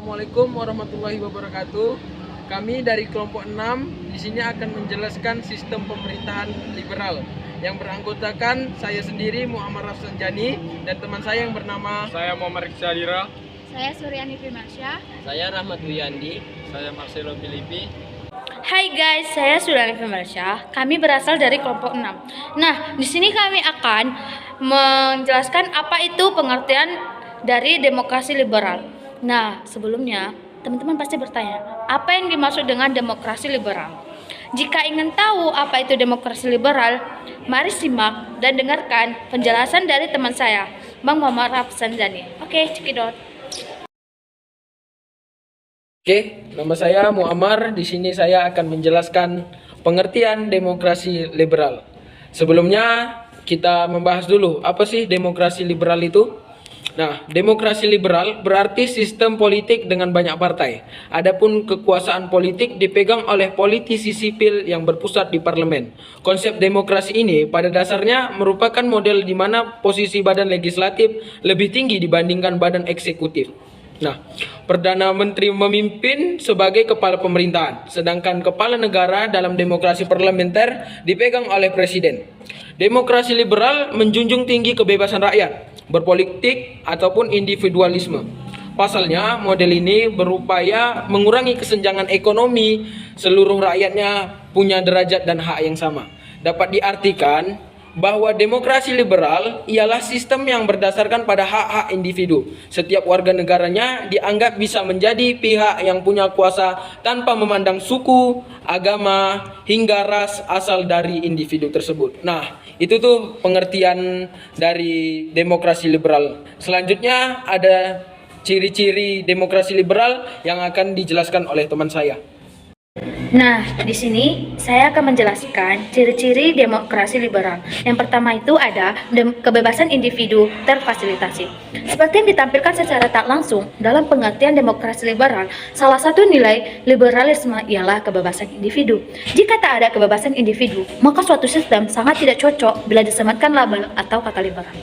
Assalamualaikum warahmatullahi wabarakatuh. Kami dari kelompok 6 di sini akan menjelaskan sistem pemerintahan liberal yang beranggotakan saya sendiri Muhammad Rafsanjani dan teman saya yang bernama Muhammad Riksadira. Saya Suryani Firmansyah. Saya Rahmat Wiyandi. Saya Marcelo Filipi. Hai guys, saya Suryani Firmansyah. Kami berasal dari kelompok 6. Nah, di sini kami akan menjelaskan apa itu pengertian dari demokrasi liberal. Nah, sebelumnya teman-teman pasti bertanya, apa yang dimaksud dengan demokrasi liberal? Jika ingin tahu apa itu demokrasi liberal, mari simak dan dengarkan penjelasan dari teman saya, Bang Muhammad Rafsanjani. Oke, cekidot. Oke, nama saya Muammar. Di sini saya akan menjelaskan pengertian demokrasi liberal. Sebelumnya kita membahas dulu apa sih demokrasi liberal itu. Nah, demokrasi liberal berarti sistem politik dengan banyak partai. Adapun kekuasaan politik dipegang oleh politisi sipil yang berpusat di parlemen. Konsep demokrasi ini pada dasarnya merupakan model di mana posisi badan legislatif lebih tinggi dibandingkan badan eksekutif. Nah, Perdana Menteri memimpin sebagai kepala pemerintahan, sedangkan kepala negara dalam demokrasi parlementer dipegang oleh presiden. Demokrasi liberal menjunjung tinggi kebebasan rakyat, berpolitik ataupun individualisme. Pasalnya, model ini berupaya mengurangi kesenjangan ekonomi, seluruh rakyatnya punya derajat dan hak yang sama. Dapat diartikan bahwa demokrasi liberal ialah sistem yang berdasarkan pada hak-hak individu. Setiap warga negaranya dianggap bisa menjadi pihak yang punya kuasa tanpa memandang suku, agama, hingga ras asal dari individu tersebut. Nah, itu tuh pengertian dari demokrasi liberal. Selanjutnya ada ciri-ciri demokrasi liberal yang akan dijelaskan oleh teman saya. Nah, di sini saya akan menjelaskan ciri-ciri demokrasi liberal. Yang pertama itu ada kebebasan individu terfasilitasi. Seperti yang ditampilkan secara tak langsung dalam pengertian demokrasi liberal, salah satu nilai liberalisme ialah kebebasan individu. Jika tak ada kebebasan individu, maka suatu sistem sangat tidak cocok bila disematkan label atau kata liberal.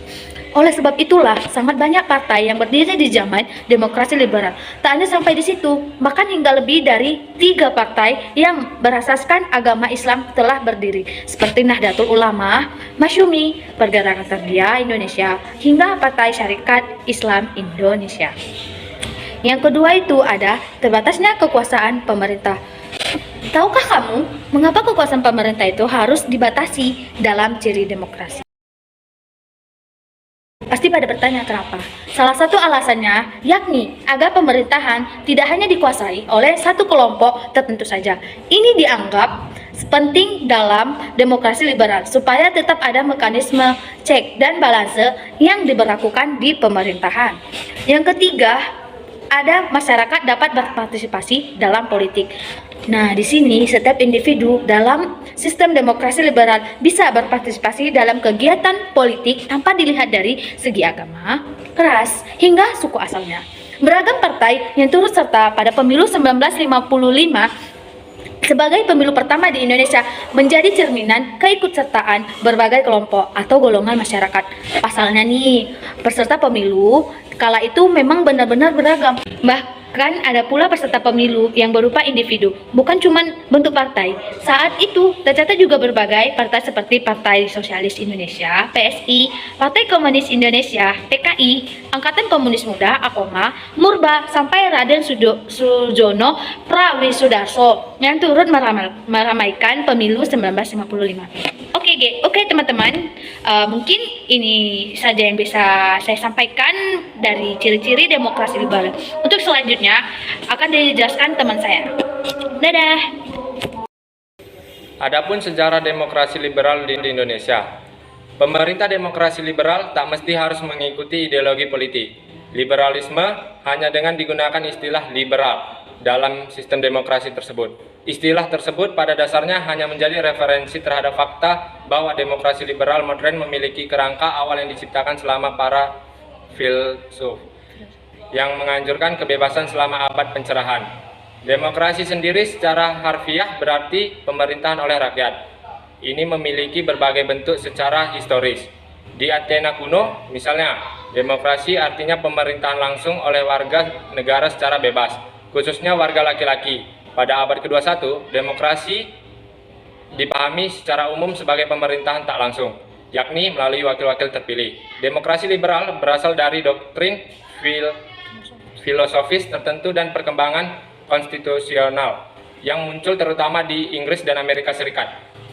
Oleh sebab itulah, sangat banyak partai yang berdiri di zaman demokrasi liberal. Tak hanya sampai di situ, bahkan hingga lebih dari 3 partai yang berasaskan agama Islam telah berdiri, seperti Nahdlatul Ulama, Masyumi, Pergerakan Tarbiyah Indonesia, hingga Partai Syarikat Islam Indonesia. Yang kedua itu ada terbatasnya kekuasaan pemerintah. Tahukah kamu mengapa kekuasaan pemerintah itu harus dibatasi dalam ciri demokrasi? Pasti pada bertanya kenapa. Salah satu alasannya yakni agar pemerintahan tidak hanya dikuasai oleh satu kelompok tertentu saja. Ini dianggap penting dalam demokrasi liberal supaya tetap ada mekanisme cek dan balance yang diberlakukan di pemerintahan. Yang ketiga, ada masyarakat dapat berpartisipasi dalam politik. Nah, di sini setiap individu dalam sistem demokrasi liberal bisa berpartisipasi dalam kegiatan politik tanpa dilihat dari segi agama, ras, hingga suku asalnya. Beragam partai yang turut serta pada pemilu 1955 sebagai pemilu pertama di Indonesia menjadi cerminan keikutsertaan berbagai kelompok atau golongan masyarakat. Pasalnya nih, peserta pemilu kala itu memang benar-benar beragam. Bahkan ada pula peserta pemilu yang berupa individu, bukan cuma bentuk partai. Saat itu tercatat juga berbagai partai seperti Partai Sosialis Indonesia, PSI, Partai Komunis Indonesia, PKI, Angkatan Komunis Muda, AKOMA, Murba, sampai Raden Sujono Prawisudarso yang turut meramaikan pemilu 1955. Oke teman-teman, mungkin ini saja yang bisa saya sampaikan dari ciri-ciri demokrasi liberal. Untuk selanjutnya akan dijelaskan teman saya. Dadah. Adapun sejarah demokrasi liberal di Indonesia. Pemerintah demokrasi liberal tak mesti harus mengikuti ideologi politik. Liberalisme hanya dengan digunakan istilah liberal dalam sistem demokrasi tersebut. Istilah tersebut pada dasarnya hanya menjadi referensi terhadap fakta bahwa demokrasi liberal modern memiliki kerangka awal yang diciptakan selama para filsuf yang menganjurkan kebebasan selama abad pencerahan. Demokrasi sendiri secara harfiah berarti pemerintahan oleh rakyat. Ini memiliki berbagai bentuk secara historis. Di Athena kuno, misalnya, Demokrasi artinya pemerintahan langsung oleh warga negara secara bebas, khususnya warga laki-laki. Pada abad ke-21, demokrasi dipahami secara umum sebagai pemerintahan tak langsung, yakni melalui wakil-wakil terpilih. Demokrasi liberal berasal dari doktrin filosofis tertentu dan perkembangan konstitusional yang muncul terutama di Inggris dan Amerika Serikat.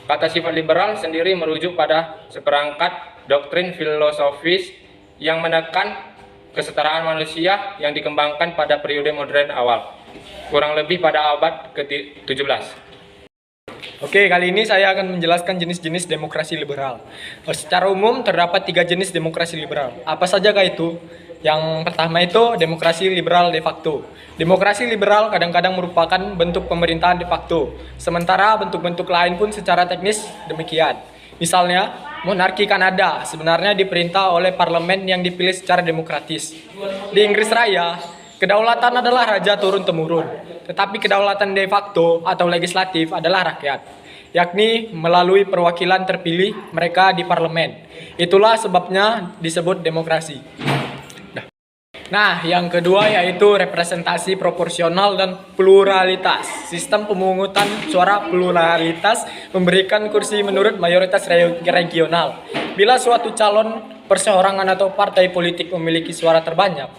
Kata sifat liberal sendiri merujuk pada seperangkat doktrin filosofis yang menekan kesetaraan manusia yang dikembangkan pada periode modern awal, kurang lebih pada abad ke-17. Oke, kali ini saya akan menjelaskan jenis-jenis demokrasi liberal. Secara umum terdapat 3 jenis demokrasi liberal. Apa sajakah itu? Yang pertama itu demokrasi liberal de facto. Demokrasi liberal kadang-kadang merupakan bentuk pemerintahan de facto, sementara bentuk-bentuk lain pun secara teknis demikian. Misalnya, monarki Kanada sebenarnya diperintah oleh parlemen yang dipilih secara demokratis. Di Inggris Raya, kedaulatan adalah raja turun-temurun, tetapi kedaulatan de facto atau legislatif adalah rakyat, yakni melalui perwakilan terpilih mereka di parlemen. Itulah sebabnya disebut demokrasi. Nah, yang kedua yaitu representasi proporsional dan pluralitas. Sistem pemungutan suara pluralitas memberikan kursi menurut mayoritas regional. Bila suatu calon perseorangan atau partai politik memiliki suara terbanyak,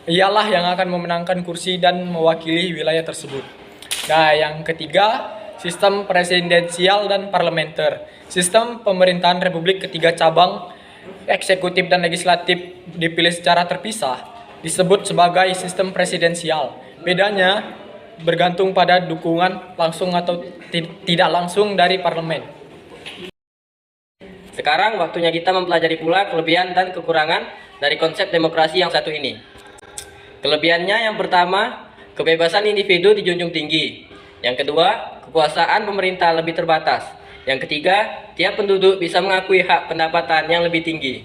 ialah yang akan memenangkan kursi dan mewakili wilayah tersebut. Nah, yang ketiga, sistem presidensial dan parlementer. Sistem pemerintahan republik ketiga cabang eksekutif dan legislatif dipilih secara terpisah disebut sebagai sistem presidensial. Bedanya bergantung pada dukungan langsung atau tidak langsung dari parlemen. Sekarang waktunya kita mempelajari pula kelebihan dan kekurangan dari konsep demokrasi yang satu ini. Kelebihannya yang pertama, kebebasan individu dijunjung tinggi. Yang kedua, kekuasaan pemerintah lebih terbatas. Yang ketiga, tiap penduduk bisa mengakui hak pendapatan yang lebih tinggi.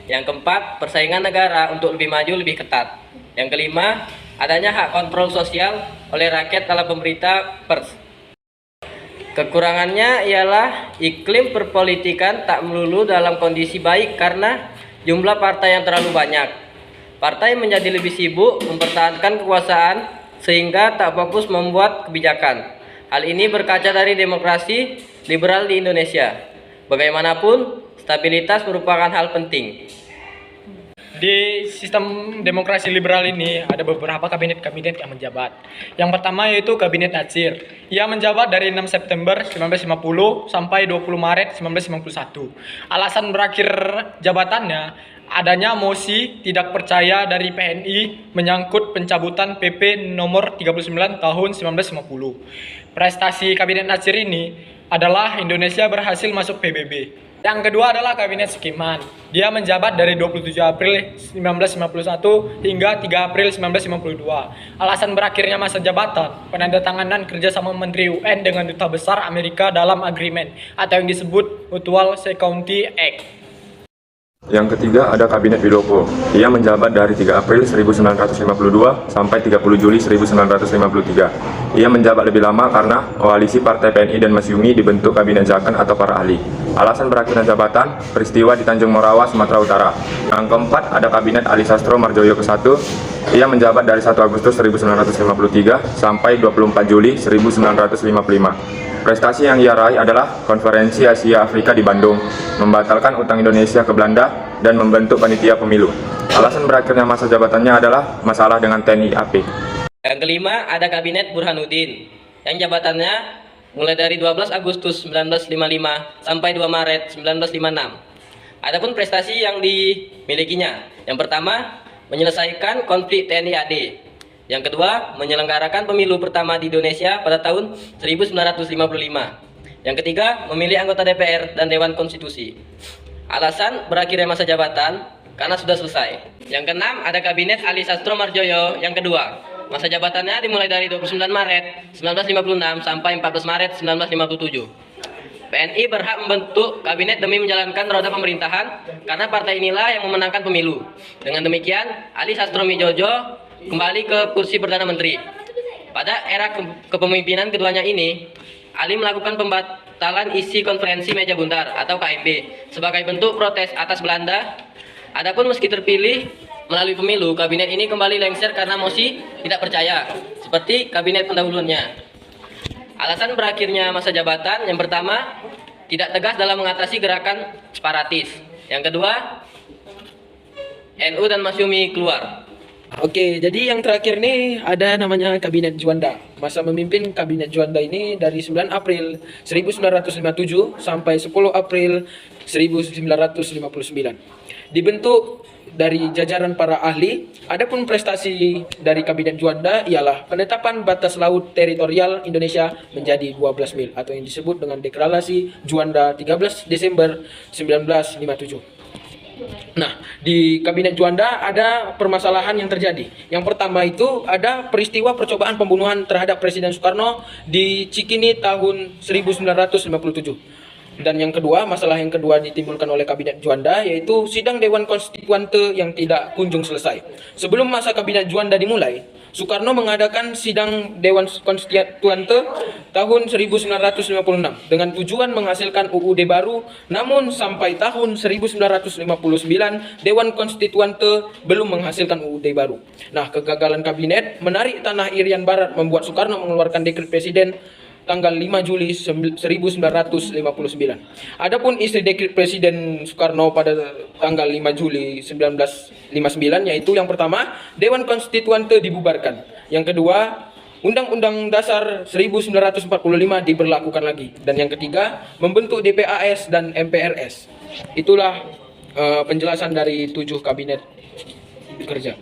Yang keempat, persaingan negara untuk lebih maju lebih ketat. Yang kelima, adanya hak kontrol sosial oleh rakyat dalam pemerintah pers. Kekurangannya ialah iklim perpolitikan tak melulu dalam kondisi baik karena jumlah partai yang terlalu banyak. Partai menjadi lebih sibuk mempertahankan kekuasaan sehingga tak fokus membuat kebijakan. Hal ini berkaca dari demokrasi liberal di Indonesia. Bagaimanapun, stabilitas merupakan hal penting. Di sistem demokrasi liberal ini ada beberapa kabinet-kabinet yang menjabat. Yang pertama yaitu Kabinet Natsir. Ia menjabat dari 6 September 1950 sampai 20 Maret 1991. Alasan berakhir jabatannya adanya mosi tidak percaya dari PNI menyangkut pencabutan PP nomor 39 tahun 1950. Prestasi Kabinet Natsir ini adalah Indonesia berhasil masuk PBB. Yang kedua adalah Kabinet Sukiman. Dia menjabat dari 27 April 1951 hingga 3 April 1952. Alasan berakhirnya masa jabatan, penandatanganan kerjasama Menteri UN dengan Duta Besar Amerika dalam agreement atau yang disebut Mutual Security Act. Yang ketiga ada Kabinet Wilopo. Ia menjabat dari 3 April 1952 sampai 30 Juli 1953. Ia menjabat lebih lama karena koalisi Partai PNI dan Masyumi dibentuk Kabinet Zakan atau para ahli. Alasan berakhirnya jabatan, peristiwa di Tanjung Morawa, Sumatera Utara. Yang keempat ada Kabinet Ali Sastro Marjoyo ke-1. Ia menjabat dari 1 Agustus 1953 sampai 24 Juli 1955. Prestasi yang ia raih adalah Konferensi Asia Afrika di Bandung, membatalkan utang Indonesia ke Belanda, dan membentuk panitia pemilu. Alasan berakhirnya masa jabatannya adalah masalah dengan TNI AP. Yang kelima, ada Kabinet Burhanuddin, yang jabatannya mulai dari 12 Agustus 1955 sampai 2 Maret 1956. Adapun prestasi yang dimilikinya, yang pertama, menyelesaikan konflik TNI AD. Yang kedua, menyelenggarakan pemilu pertama di Indonesia pada tahun 1955. Yang ketiga, memilih anggota DPR dan Dewan Konstitusi. Alasan berakhirnya masa jabatan karena sudah selesai. Yang keenam, ada Kabinet Ali Sastro Marjoyo yang kedua. Masa jabatannya dimulai dari 29 Maret 1956 sampai 14 Maret 1957. PNI berhak membentuk kabinet demi menjalankan roda pemerintahan karena partai inilah yang memenangkan pemilu. Dengan demikian, Ali Sastro Marjoyo kembali ke kursi Perdana Menteri. Pada era kepemimpinan keduanya ini, Ali melakukan pembatalan isi konferensi meja buntar atau KMB sebagai bentuk protes atas Belanda. Adapun meski terpilih melalui pemilu, kabinet ini kembali lengser karena mosi tidak percaya, seperti kabinet pendahulunya. Alasan berakhirnya masa jabatan, yang pertama, tidak tegas dalam mengatasi gerakan separatis. Yang kedua, NU dan Masyumi keluar. Oke, jadi yang terakhir nih ada namanya Kabinet Juanda. Masa memimpin Kabinet Juanda ini dari 9 April 1957 sampai 10 April 1959. Dibentuk dari jajaran para ahli. Adapun prestasi dari Kabinet Juanda ialah penetapan batas laut teritorial Indonesia menjadi 12 mil atau yang disebut dengan Deklarasi Juanda 13 Desember 1957. Nah, di Kabinet Juanda ada permasalahan yang terjadi. Yang pertama itu ada peristiwa percobaan pembunuhan terhadap Presiden Soekarno di Cikini tahun 1957. Dan yang kedua, masalah yang kedua ditimbulkan oleh Kabinet Juanda yaitu sidang Dewan Konstituante yang tidak kunjung selesai. Sebelum masa Kabinet Juanda dimulai, Soekarno mengadakan sidang Dewan Konstituante tahun 1956 dengan tujuan menghasilkan UUD baru, namun sampai tahun 1959 Dewan Konstituante belum menghasilkan UUD baru. Nah, kegagalan kabinet menarik tanah Irian Barat membuat Soekarno mengeluarkan dekret presiden tanggal 5 Juli 1959. Adapun isi dekret Presiden Soekarno pada tanggal 5 Juli 1959 yaitu yang pertama, Dewan Konstituante dibubarkan. Yang kedua, Undang-Undang Dasar 1945 diberlakukan lagi. Dan yang ketiga, membentuk DPAS dan MPRS. Itulah penjelasan dari 7 kabinet kerja.